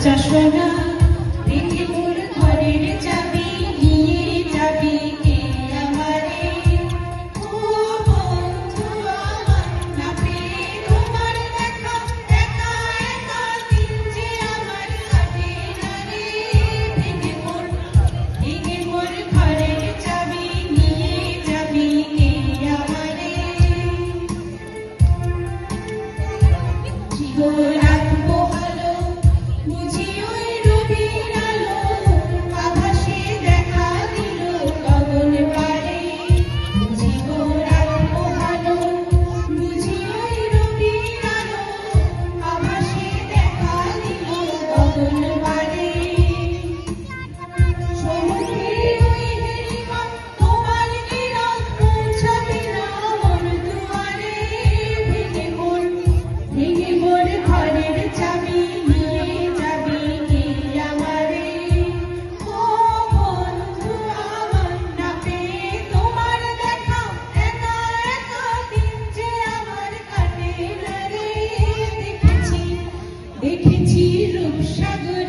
বাচ্চা সোনা দেখে মোর ঘরের চাবি নিয়ে যাবি কে আমারে ও বন্ধু আমার না পেয়ে তোমার দেখা একা একা দিন যে আমার কাটে না রে ভেঙে মোর ঘরের চাবি নিয়ে যাবি কে আমারে রাত পোহালো বুঝি ওই রবির আলো আভাসে দেখা দিল গগন পারে বুঝি রাত পোহালো বুঝি ওই রবির আলো আভাসে দেখা দিল গগন পারে সমুদ্রে ওই হেলিকা তোমার নিরাম পৌঁছাবে না মোর দুয়ারে ভেঙে মোর ঘরের চাবি নিয়ে যাবি কে আমারে ও বন্ধু আমার না পেয়ে তোমার দেখা একা একা দিন যে আমার কাটে না রে দেখেছি রূপসাগর